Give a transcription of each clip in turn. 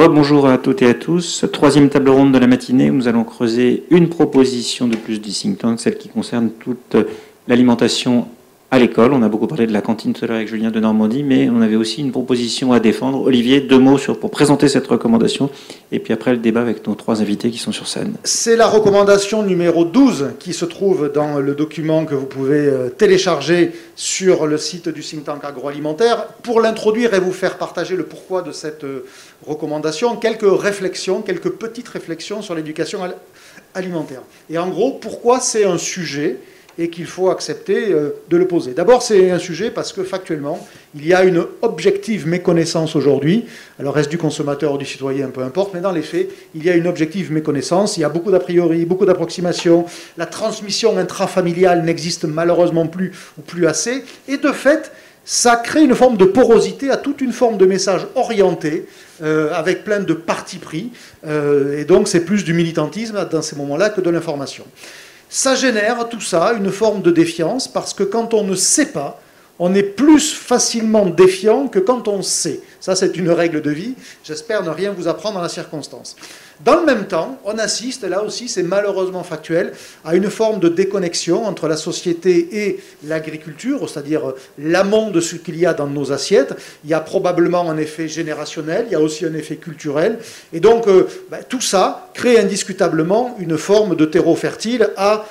Rebonjour à toutes et à tous. Troisième table ronde de la matinée où nous allons creuser une proposition de plus du think tank, celle qui concerne toute l'alimentation à l'école. On a beaucoup parlé de la cantine tout à l'heure avec Julien de Normandie, mais on avait aussi une proposition à défendre. Olivier, deux mots pour présenter cette recommandation, et puis après le débat avec nos trois invités qui sont sur scène. C'est la recommandation numéro 12 qui se trouve dans le document que vous pouvez télécharger sur le site du think tank agroalimentaire. Pour l'introduire et vous faire partager le pourquoi de cette recommandation, quelques petites réflexions sur l'éducation alimentaire. Et en gros, pourquoi c'est un sujet et qu'il faut accepter de le poser. D'abord, c'est un sujet parce que factuellement, il y a une objective méconnaissance aujourd'hui. Alors, reste du consommateur ou du citoyen, peu importe, mais dans les faits, il y a une objective méconnaissance. Il y a beaucoup d'a priori, beaucoup d'approximations. La transmission intrafamiliale n'existe malheureusement plus ou plus assez. Et de fait, ça crée une forme de porosité à toute une forme de message orienté, avec plein de partis pris. Et donc, c'est plus du militantisme dans ces moments-là que de l'information. Ça génère, tout ça, une forme de défiance, parce que quand on ne sait pas, on est plus facilement défiant que quand on sait. Ça, c'est une règle de vie. J'espère ne rien vous apprendre dans la circonstance. Dans le même temps, on assiste, là aussi, c'est malheureusement factuel, à une forme de déconnexion entre la société et l'agriculture, c'est-à-dire l'amont de ce qu'il y a dans nos assiettes. Il y a probablement un effet générationnel, il y a aussi un effet culturel. Et donc, tout ça crée indiscutablement une forme de terreau fertile à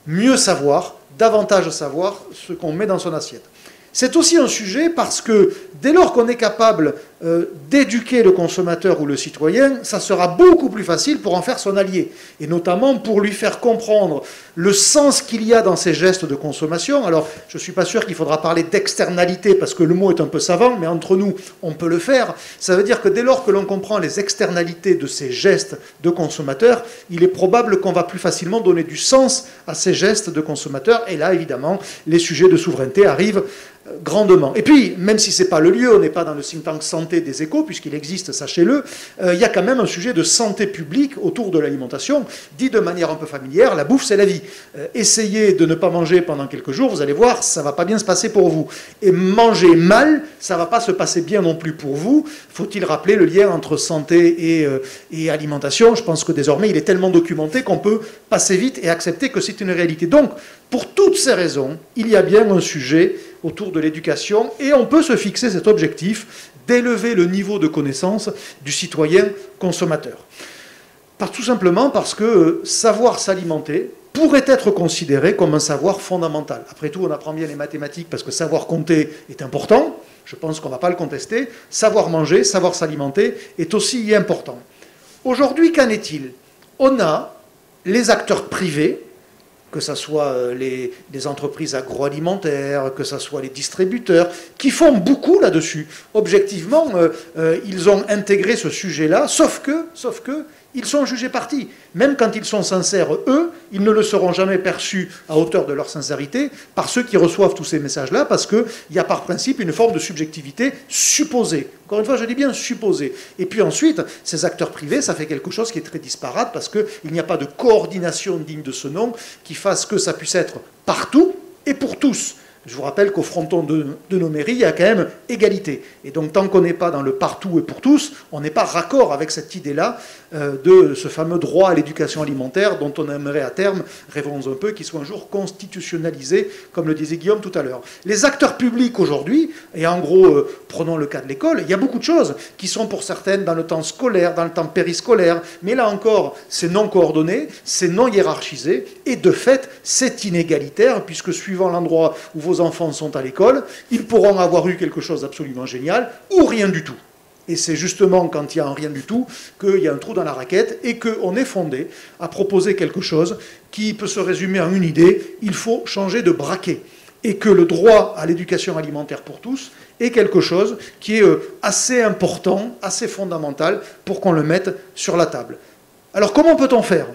mieux savoir, davantage savoir ce qu'on met dans son assiette. C'est aussi un sujet parce que dès lors qu'on est capable d'éduquer le consommateur ou le citoyen, ça sera beaucoup plus facile pour en faire son allié. Et notamment pour lui faire comprendre le sens qu'il y a dans ces gestes de consommation. Alors, je ne suis pas sûr qu'il faudra parler d'externalité parce que le mot est un peu savant, mais entre nous, on peut le faire. Ça veut dire que dès lors que l'on comprend les externalités de ces gestes de consommateurs, il est probable qu'on va plus facilement donner du sens à ces gestes de consommateurs. Et là, évidemment, les sujets de souveraineté arrivent grandement. Et puis, même si ce n'est pas le lieu, on n'est pas dans le think tank santé des échos, puisqu'il existe, sachez-le, il y a quand même un sujet de santé publique autour de l'alimentation, dit de manière un peu familière, la bouffe c'est la vie. Essayez de ne pas manger pendant quelques jours, vous allez voir, ça ne va pas bien se passer pour vous. Et manger mal, ça ne va pas se passer bien non plus pour vous. Faut-il rappeler le lien entre santé et alimentation? Je pense que désormais, il est tellement documenté qu'on peut passer vite et accepter que c'est une réalité. Donc, pour toutes ces raisons, il y a bien un sujet autour de l'éducation, et on peut se fixer cet objectif d'élever le niveau de connaissance du citoyen consommateur. Tout simplement parce que savoir s'alimenter pourrait être considéré comme un savoir fondamental. Après tout, on apprend bien les mathématiques parce que savoir compter est important, je pense qu'on ne va pas le contester. Savoir manger, savoir s'alimenter est aussi important. Aujourd'hui, qu'en est-il? On a les acteurs privés, que ce soit les entreprises agroalimentaires, que ce soit les distributeurs, qui font beaucoup là-dessus. Objectivement, ils ont intégré ce sujet-là, sauf que, ils sont jugés partis. Même quand ils sont sincères, eux, ils ne le seront jamais perçus à hauteur de leur sincérité par ceux qui reçoivent tous ces messages-là, parce qu'il y a par principe une forme de subjectivité supposée. Encore une fois, je dis bien supposée. Et puis ensuite, ces acteurs privés, ça fait quelque chose qui est très disparate, parce qu'il n'y a pas de coordination digne de ce nom qui fasse que ça puisse être partout et pour tous. Je vous rappelle qu'au fronton de nos mairies, il y a quand même égalité. Et donc, tant qu'on n'est pas dans le partout et pour tous, on n'est pas raccord avec cette idée-là de ce fameux droit à l'éducation alimentaire dont on aimerait à terme, rêvons un peu, qu'il soit un jour constitutionnalisé, comme le disait Guillaume tout à l'heure. Les acteurs publics aujourd'hui, et en gros, prenons le cas de l'école, il y a beaucoup de choses qui sont pour certaines dans le temps scolaire, dans le temps périscolaire, mais là encore, c'est non coordonné, c'est non hiérarchisé, et de fait, c'est inégalitaire, puisque suivant l'endroit où vos enfants sont à l'école, ils pourront avoir eu quelque chose d'absolument génial, ou rien du tout. Et c'est justement quand il y a un rien du tout qu'il y a un trou dans la raquette et qu'on est fondé à proposer quelque chose qui peut se résumer en une idée, il faut changer de braquet. Et que le droit à l'éducation alimentaire pour tous est quelque chose qui est assez important, assez fondamental pour qu'on le mette sur la table. Alors comment peut-on faire?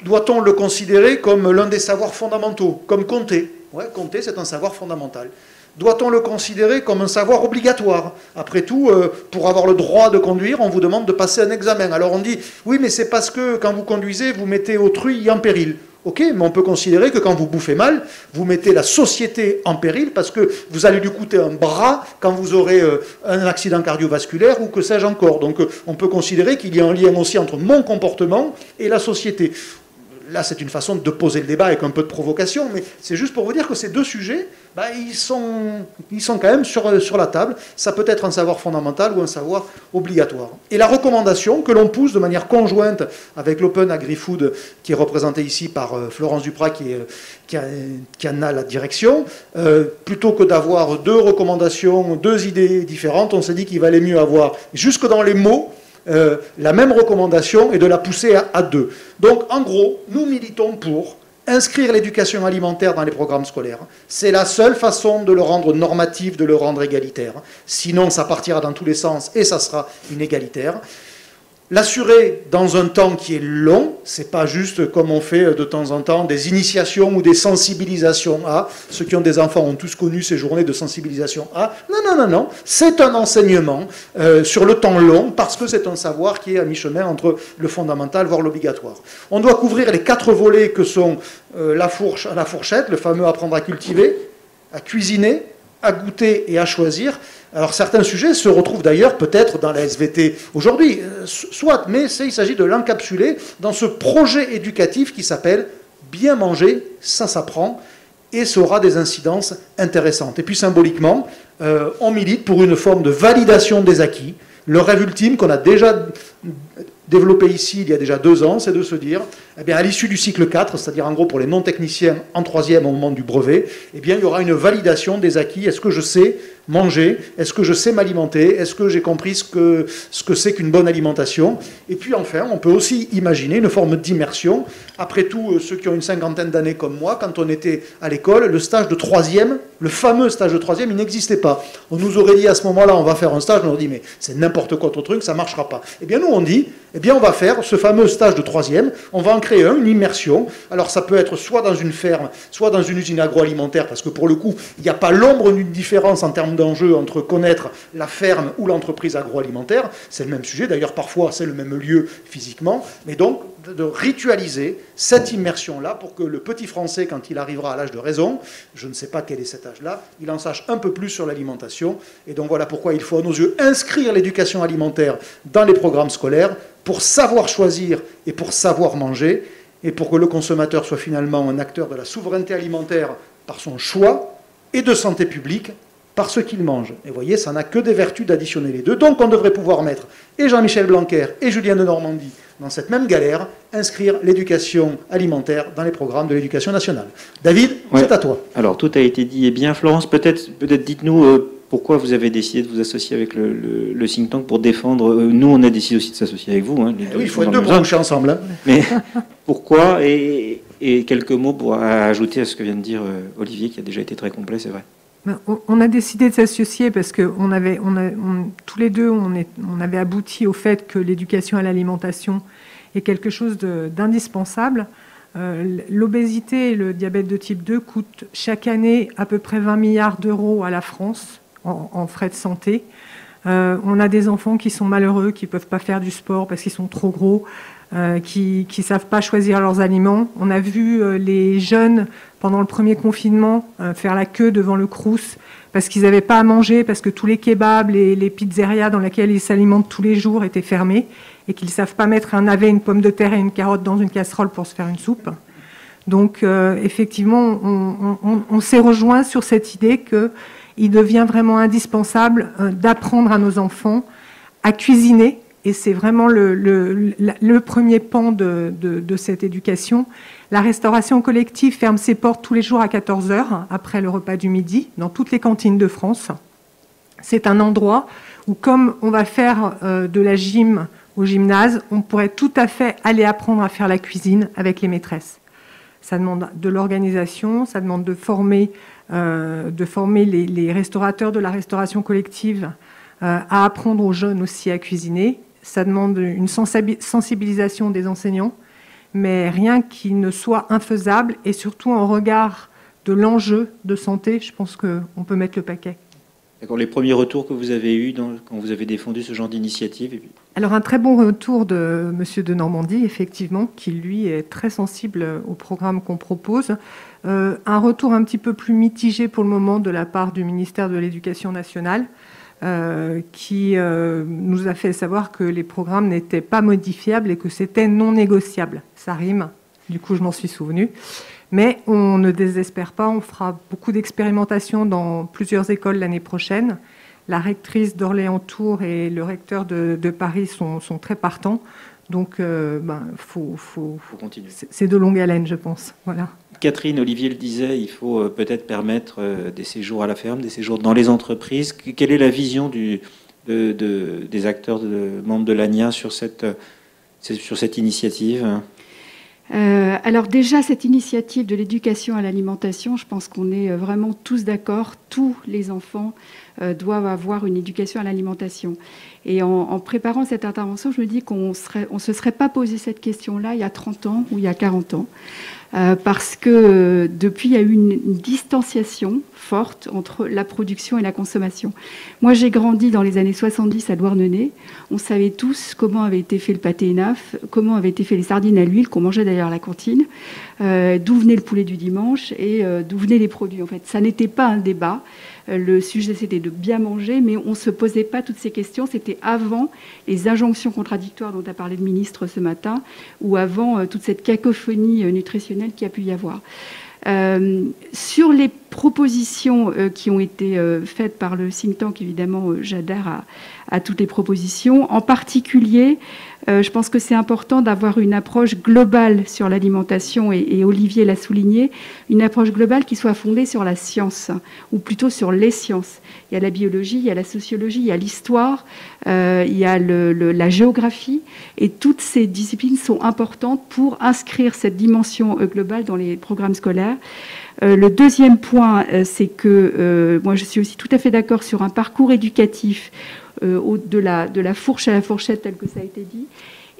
Doit-on le considérer comme l'un des savoirs fondamentaux, comme compter? Ouais, compter, c'est un savoir fondamental. Doit-on le considérer comme un savoir obligatoire? Après tout, pour avoir le droit de conduire, on vous demande de passer un examen. Alors on dit, oui, mais c'est parce que quand vous conduisez, vous mettez autrui en péril. Ok, mais on peut considérer que quand vous bouffez mal, vous mettez la société en péril parce que vous allez lui coûter un bras quand vous aurez un accident cardiovasculaire ou que sais-je encore. Donc on peut considérer qu'il y a un lien aussi entre mon comportement et la société. Là, c'est une façon de poser le débat avec un peu de provocation, mais c'est juste pour vous dire que ces deux sujets, ils sont quand même sur la table. Ça peut être un savoir fondamental ou un savoir obligatoire. Et la recommandation que l'on pousse de manière conjointe avec l'Open Agri-Food, qui est représenté ici par Florence Duprat, qui en a la direction, plutôt que d'avoir deux recommandations, deux idées différentes, on s'est dit qu'il valait mieux avoir, jusque dans les mots, la même recommandation et de la pousser à deux. Donc, en gros, nous militons pour inscrire l'éducation alimentaire dans les programmes scolaires. C'est la seule façon de le rendre normatif, de le rendre égalitaire. Sinon, ça partira dans tous les sens et ça sera inégalitaire. L'assurer dans un temps qui est long, c'est pas juste comme on fait de temps en temps des initiations ou des sensibilisations à. Ceux qui ont des enfants ont tous connu ces journées de sensibilisation à. Non. C'est un enseignement sur le temps long parce que c'est un savoir qui est à mi-chemin entre le fondamental voire l'obligatoire. On doit couvrir les 4 volets que sont la fourchette, le fameux apprendre à cultiver, à cuisiner, à goûter et à choisir. Alors certains sujets se retrouvent d'ailleurs peut-être dans la SVT aujourd'hui, soit, mais il s'agit de l'encapsuler dans ce projet éducatif qui s'appelle « Bien manger, ça s'apprend » et ça aura des incidences intéressantes. Et puis symboliquement, on milite pour une forme de validation des acquis. Le rêve ultime qu'on a déjà développé ici il y a déjà 2 ans, c'est de se dire, eh bien, à l'issue du cycle 4, c'est-à-dire en gros pour les non-techniciens en 3e au moment du brevet, eh bien, il y aura une validation des acquis. Est-ce que je sais manger? Est-ce que je sais m'alimenter? Est-ce que j'ai compris ce que c'est qu'une bonne alimentation? Et puis enfin, on peut aussi imaginer une forme d'immersion. Après tout, ceux qui ont une 50aine d'années comme moi, quand on était à l'école, le stage de 3e, le fameux stage de 3e, il n'existait pas. On nous aurait dit à ce moment-là, on va faire un stage, on aurait dit, mais c'est n'importe quoi ton truc, ça ne marchera pas. Eh bien nous, on dit, eh bien on va faire ce fameux stage de 3e, on va en créer une immersion. Alors ça peut être soit dans une ferme, soit dans une usine agroalimentaire, parce que pour le coup, il n'y a pas l'ombre d'une différence en termes d'enjeu entre connaître la ferme ou l'entreprise agroalimentaire. C'est le même sujet, d'ailleurs parfois c'est le même lieu physiquement, mais donc de ritualiser cette immersion-là pour que le petit Français, quand il arrivera à l'âge de raison, je ne sais pas quel est cet âge-là, il en sache un peu plus sur l'alimentation. Et donc voilà pourquoi il faut à nos yeux inscrire l'éducation alimentaire dans les programmes scolaires pour savoir choisir et pour savoir manger et pour que le consommateur soit finalement un acteur de la souveraineté alimentaire par son choix et de santé publique par ce qu'il mange. Et vous voyez, ça n'a que des vertus d'additionner les deux. Donc on devrait pouvoir mettre et Jean-Michel Blanquer et Julien Denormandie dans cette même galère, inscrire l'éducation alimentaire dans les programmes de l'éducation nationale. David, c'est à toi. Alors tout a été dit. Eh bien Florence, peut-être dites-nous pourquoi vous avez décidé de vous associer avec le think tank pour défendre... nous, on a décidé aussi de s'associer avec vous. Hein, oui, il faut être deux pour coucher ensemble. Hein. Mais pourquoi et quelques mots pour ajouter à ce que vient de dire Olivier, qui a déjà été très complet, c'est vrai. On a décidé de s'associer parce que tous les deux, on avait abouti au fait que l'éducation à l'alimentation est quelque chose d'indispensable. L'obésité et le diabète de type 2 coûtent chaque année à peu près 20 milliards d'euros à la France en frais de santé. On a des enfants qui sont malheureux, qui ne peuvent pas faire du sport parce qu'ils sont trop gros, qui ne savent pas choisir leurs aliments. On a vu les jeunes, pendant le premier confinement, faire la queue devant le Crous parce qu'ils n'avaient pas à manger, parce que tous les kebabs, les pizzerias dans lesquelles ils s'alimentent tous les jours étaient fermés et qu'ils ne savent pas mettre un navet, une pomme de terre et une carotte dans une casserole pour se faire une soupe. Donc, effectivement, on s'est rejoint sur cette idée qu'il devient vraiment indispensable d'apprendre à nos enfants à cuisiner. Et c'est vraiment le premier pan de cette éducation. La restauration collective ferme ses portes tous les jours à 14h, après le repas du midi, dans toutes les cantines de France. C'est un endroit où, comme on va faire de la gym au gymnase, on pourrait tout à fait aller apprendre à faire la cuisine avec les maîtresses. Ça demande de l'organisation, ça demande de former les restaurateurs de la restauration collective à apprendre aux jeunes aussi à cuisiner. Ça demande une sensibilisation des enseignants, mais rien qui ne soit infaisable et surtout en regard de l'enjeu de santé, je pense qu'on peut mettre le paquet. D'accord. Les premiers retours que vous avez eus quand vous avez défendu ce genre d'initiative? Alors, un très bon retour de M. de Normandie, effectivement, qui, lui, est très sensible au programme qu'on propose. Un retour un petit peu plus mitigé pour le moment de la part du ministère de l'Éducation nationale, qui nous a fait savoir que les programmes n'étaient pas modifiables et que c'était non négociable. Ça rime, du coup, je m'en suis souvenue. Mais on ne désespère pas, on fera beaucoup d'expérimentations dans plusieurs écoles l'année prochaine. La rectrice d'Orléans-Tours et le recteur de Paris sont très partants. Donc, faut continuer. C'est de longue haleine, je pense. Voilà. Catherine, Olivier le disait, il faut peut-être permettre des séjours à la ferme, des séjours dans les entreprises. Quelle est la vision des acteurs, membres de l'ANIA sur cette initiative? Alors déjà, cette initiative de l'éducation à l'alimentation, je pense qu'on est vraiment tous d'accord. Tous les enfants doivent avoir une éducation à l'alimentation. Et en préparant cette intervention, je me dis qu'on ne se serait pas posé cette question-là il y a 30 ans ou il y a 40 ans. Parce que depuis, il y a eu une distanciation forte entre la production et la consommation. Moi, j'ai grandi dans les années 70 à Douarnenez. On savait tous comment avait été fait le pâté ENAF, comment avaient été fait les sardines à l'huile, qu'on mangeait d'ailleurs à la cantine, d'où venait le poulet du dimanche et d'où venaient les produits. En fait, ça n'était pas un débat. Le sujet, c'était de bien manger, mais on ne se posait pas toutes ces questions. C'était avant les injonctions contradictoires dont a parlé le ministre ce matin, ou avant toute cette cacophonie nutritionnelle qu'il y a pu y avoir. Sur les propositions qui ont été faites par le think tank, évidemment, j'adhère à toutes les propositions. En particulier, je pense que c'est important d'avoir une approche globale sur l'alimentation, et Olivier l'a souligné, une approche globale qui soit fondée sur la science, ou plutôt sur les sciences. Il y a la biologie, il y a la sociologie, il y a l'histoire, il y a la géographie, et toutes ces disciplines sont importantes pour inscrire cette dimension globale dans les programmes scolaires. Le deuxième point, c'est que moi je suis aussi tout à fait d'accord sur un parcours éducatif de la fourche à la fourchette, tel que ça a été dit.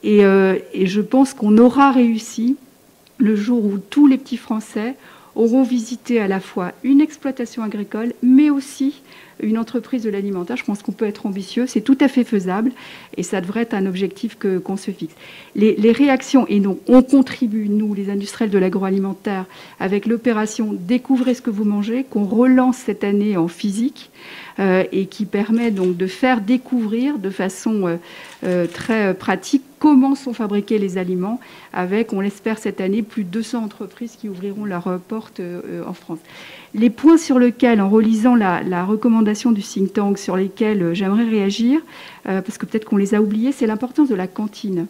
Et je pense qu'on aura réussi le jour où tous les petits Français auront visité à la fois une exploitation agricole, mais aussi une entreprise de l'alimentaire. Je pense qu'on peut être ambitieux, c'est tout à fait faisable, et ça devrait être un objectif qu'on se fixe. Les réactions, et donc on contribue, nous, les industriels de l'agroalimentaire, avec l'opération « Découvrez ce que vous mangez », qu'on relance cette année en physique, et qui permet donc de faire découvrir de façon très pratique comment sont fabriqués les aliments, avec, on l'espère cette année, plus de 200 entreprises qui ouvriront leurs portes en France. Les points sur lesquels, en relisant la recommandation du think tank, sur lesquels j'aimerais réagir, parce que peut-être qu'on les a oubliés, c'est l'importance de la cantine.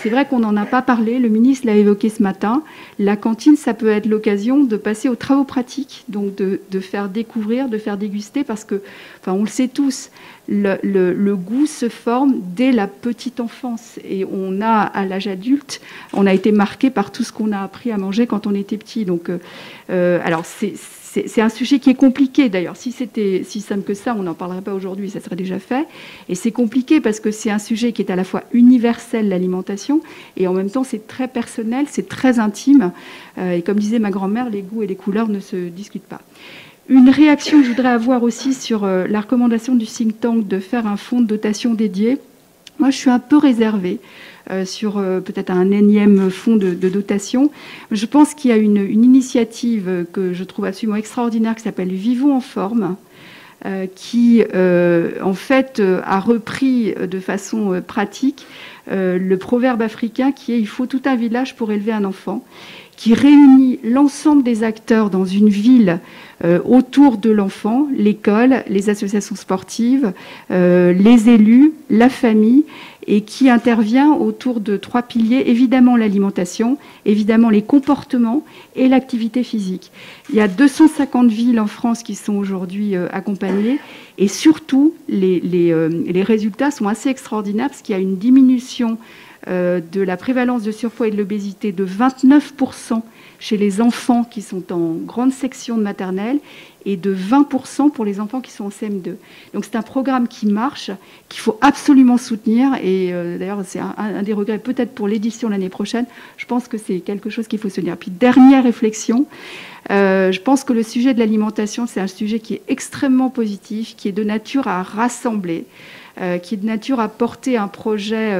C'est vrai qu'on n'en a pas parlé, le ministre l'a évoqué ce matin. La cantine, ça peut être l'occasion de passer aux travaux pratiques, donc de faire découvrir, de faire déguster, parce que, enfin, on le sait tous, le goût se forme dès la petite enfance, et on a, à l'âge adulte, on a été marqué par tout ce qu'on a appris à manger quand on était petit. Donc, alors c'est un sujet qui est compliqué d'ailleurs. Si c'était si simple que ça, on n'en parlerait pas aujourd'hui, ça serait déjà fait. Et c'est compliqué parce que c'est un sujet qui est à la fois universel, l'alimentation, et en même temps c'est très personnel, c'est très intime. Et comme disait ma grand-mère, les goûts et les couleurs ne se discutent pas. Une réaction que je voudrais avoir aussi sur la recommandation du think tank de faire un fonds de dotation dédié. Moi, je suis un peu réservée sur peut-être un énième fonds de dotation. Je pense qu'il y a une initiative que je trouve absolument extraordinaire qui s'appelle Vivons en forme, qui en fait a repris de façon pratique le proverbe africain qui est « il faut tout un village pour élever un enfant », qui réunit l'ensemble des acteurs dans une ville autour de l'enfant, l'école, les associations sportives, les élus, la famille, et qui intervient autour de 3 piliers, évidemment l'alimentation, évidemment les comportements et l'activité physique. Il y a 250 villes en France qui sont aujourd'hui accompagnées, et surtout les résultats sont assez extraordinaires parce qu'il y a une diminution de la prévalence de surpoids et de l'obésité de 29% chez les enfants qui sont en grande section de maternelle et de 20% pour les enfants qui sont en CM2. Donc c'est un programme qui marche, qu'il faut absolument soutenir. Et d'ailleurs, c'est un des regrets peut-être pour l'édition l'année prochaine. Je pense que c'est quelque chose qu'il faut soutenir. Puis dernière réflexion, je pense que le sujet de l'alimentation, c'est un sujet qui est extrêmement positif, qui est de nature à rassembler, qui est de nature à porter un projet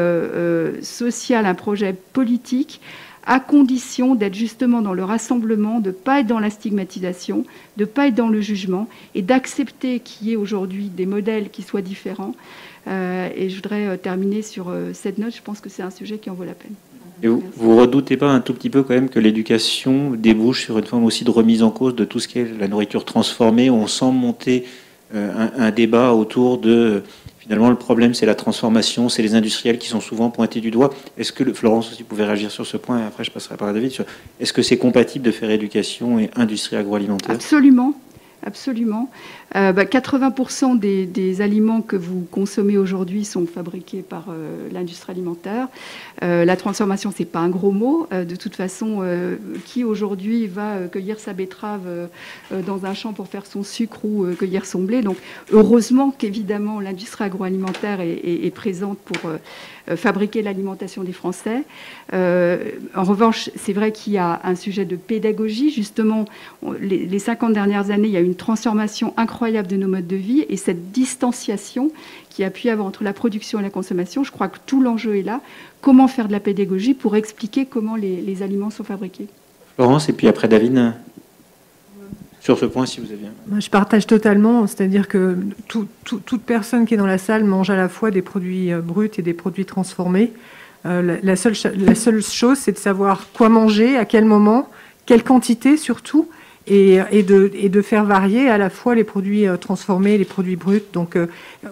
social, un projet politique, à condition d'être justement dans le rassemblement, de ne pas être dans la stigmatisation, de ne pas être dans le jugement, et d'accepter qu'il y ait aujourd'hui des modèles qui soient différents. Et je voudrais terminer sur cette note. Je pense que c'est un sujet qui en vaut la peine. Et vous redoutez pas un tout petit peu quand même que l'éducation débouche sur une forme aussi de remise en cause de tout ce qui est la nourriture transformée? On sent monter un débat autour de... Finalement, le problème, c'est la transformation, c'est les industriels qui sont souvent pointés du doigt. Est-ce que, Florence aussi pouvait réagir sur ce point, et après je passerai par David, est-ce que c'est compatible de faire éducation et industrie agroalimentaire? Absolument. Absolument. 80% des aliments que vous consommez aujourd'hui sont fabriqués par l'industrie alimentaire. La transformation, c'est pas un gros mot. De toute façon, qui aujourd'hui va cueillir sa betterave dans un champ pour faire son sucre ou cueillir son blé? Donc, heureusement qu'évidemment l'industrie agroalimentaire est présente pour fabriquer l'alimentation des Français. En revanche, c'est vrai qu'il y a un sujet de pédagogie. Justement, les 50 dernières années, il y a eu une transformation incroyable de nos modes de vie, et cette distanciation qui a pu y avoir entre la production et la consommation, je crois que tout l'enjeu est là. Comment faire de la pédagogie pour expliquer comment les aliments sont fabriqués? Florence, et puis après David, sur ce point, si vous avez... Je partage totalement, c'est-à-dire que toute personne qui est dans la salle mange à la fois des produits bruts et des produits transformés. La seule chose, c'est de savoir quoi manger, à quel moment, quelle quantité surtout, et de faire varier à la fois les produits transformés et les produits bruts. Donc,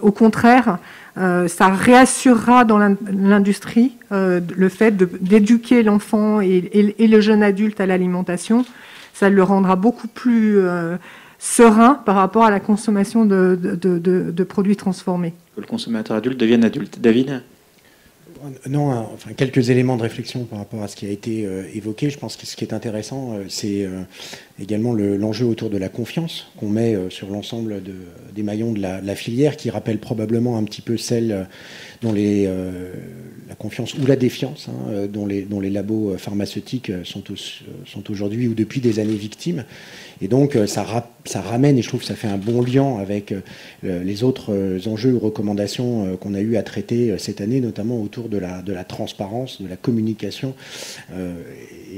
au contraire, ça réassurera dans l'industrie le fait d'éduquer l'enfant et le jeune adulte à l'alimentation. Ça le rendra beaucoup plus serein par rapport à la consommation de produits transformés. Que le consommateur adulte devienne adulte. David ? Non, enfin, quelques éléments de réflexion par rapport à ce qui a été évoqué. Je pense que ce qui est intéressant, c'est également l'enjeu autour de la confiance qu'on met sur l'ensemble des maillons de la filière, qui rappelle probablement un petit peu celle dont la confiance ou la défiance, dont les labos pharmaceutiques sont aujourd'hui ou depuis des années victimes. Et donc, ça ramène, et je trouve que ça fait un bon lien avec les autres enjeux ou recommandations qu'on a eu à traiter cette année, notamment autour de la transparence, de la communication.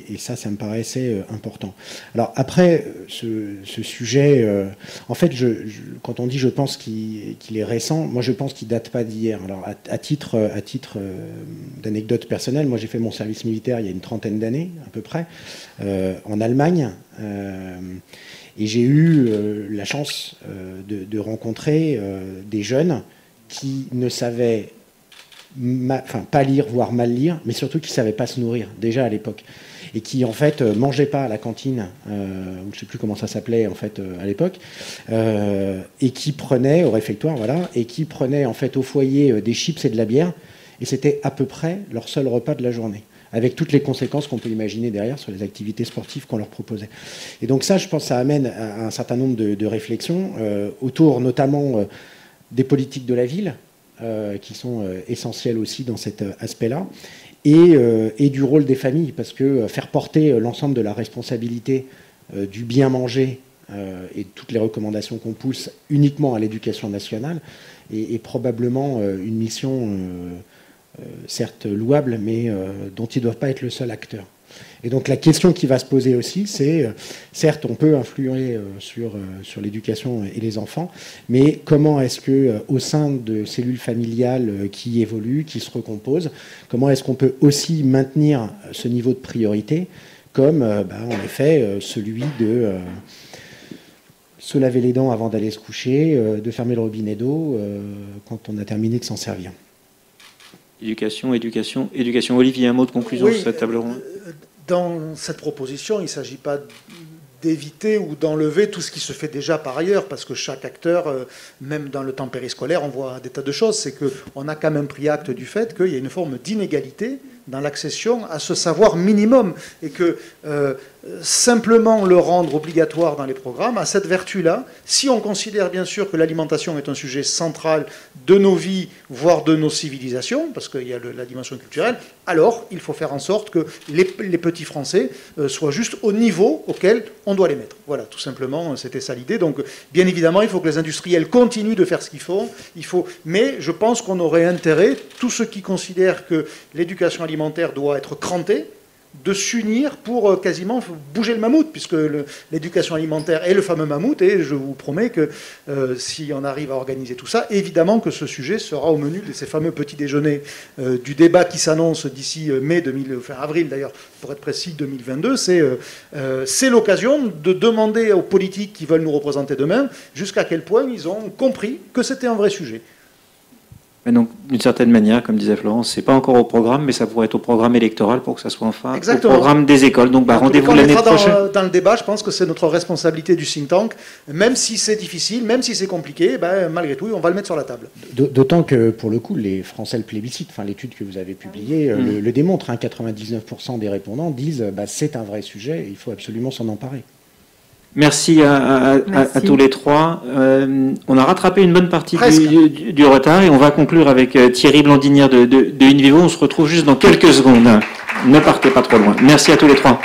Et ça me paraissait important. Alors après, ce sujet, en fait, quand on dit je pense qu'il est récent, moi je pense qu'il date pas d'hier. Alors à titre d'anecdote personnelle, moi j'ai fait mon service militaire il y a une 30aine d'années à peu près, en Allemagne. Et j'ai eu la chance de rencontrer des jeunes qui ne savaient pas lire, voire mal lire, mais surtout qui ne savaient pas se nourrir, déjà à l'époque. Et qui, en fait, mangeaient pas à la cantine, ou je ne sais plus comment ça s'appelait, en fait, à l'époque, et qui prenaient, au réfectoire, voilà, et qui prenaient, en fait, au foyer des chips et de la bière, et c'était à peu près leur seul repas de la journée, avec toutes les conséquences qu'on peut imaginer derrière sur les activités sportives qu'on leur proposait. Et donc ça, je pense, ça amène à un certain nombre de réflexions autour notamment des politiques de la ville, qui sont essentielles aussi dans cet aspect-là, et du rôle des familles, parce que faire porter l'ensemble de la responsabilité du bien manger et toutes les recommandations qu'on pousse uniquement à l'éducation nationale est probablement une mission certes louable, mais dont ils ne doivent pas être le seul acteur. Et donc la question qui va se poser aussi, c'est, certes, on peut influer sur l'éducation et les enfants, mais comment est-ce que, au sein de cellules familiales qui évoluent, qui se recomposent, comment est-ce qu'on peut aussi maintenir ce niveau de priorité, comme, en effet, celui de se laver les dents avant d'aller se coucher, de fermer le robinet d'eau quand on a terminé de s'en servir. Éducation. Olivier, un mot de conclusion sur cette table ronde? Dans cette proposition, il ne s'agit pas d'éviter ou d'enlever tout ce qui se fait déjà par ailleurs, parce que chaque acteur, même dans le temps périscolaire, on voit des tas de choses. C'est qu'on a quand même pris acte du fait qu'il y a une forme d'inégalité dans l'accession à ce savoir minimum, et que simplement le rendre obligatoire dans les programmes a cette vertu-là. Si on considère bien sûr que l'alimentation est un sujet central de nos vies, voire de nos civilisations, parce qu'il y a la dimension culturelle, alors il faut faire en sorte que les petits Français soient juste au niveau auquel on doit les mettre. Voilà, tout simplement, c'était ça l'idée. Donc, bien évidemment, il faut que les industriels continuent de faire ce qu'ils font. Mais je pense qu'on aurait intérêt, tous ceux qui considèrent que l'éducation alimentaire doit être crantée, de s'unir pour quasiment bouger le mammouth, puisque l'éducation alimentaire est le fameux mammouth, et je vous promets que si on arrive à organiser tout ça, évidemment que ce sujet sera au menu de ces fameux petits déjeuners du débat qui s'annonce d'ici avril d'ailleurs, pour être précis, 2022. C'est l'occasion de demander aux politiques qui veulent nous représenter demain jusqu'à quel point ils ont compris que c'était un vrai sujet. Mais donc, d'une certaine manière, comme disait Florence, c'est pas encore au programme, mais ça pourrait être au programme électoral pour que ça soit enfin Exactement. Au programme des écoles. Donc, rendez-vous l'année prochaine. Dans le débat, je pense que c'est notre responsabilité du think tank. Même si c'est difficile, même si c'est compliqué, malgré tout, on va le mettre sur la table. D'autant que, pour le coup, les Français le plébiscitent. Enfin, l'étude que vous avez publiée le démontre. 99% des répondants disent c'est un vrai sujet et il faut absolument s'en emparer. Merci à tous les trois. On a rattrapé une bonne partie du retard et on va conclure avec Thierry Blandinière de InVivo. On se retrouve juste dans quelques secondes. Ne partez pas trop loin. Merci à tous les trois.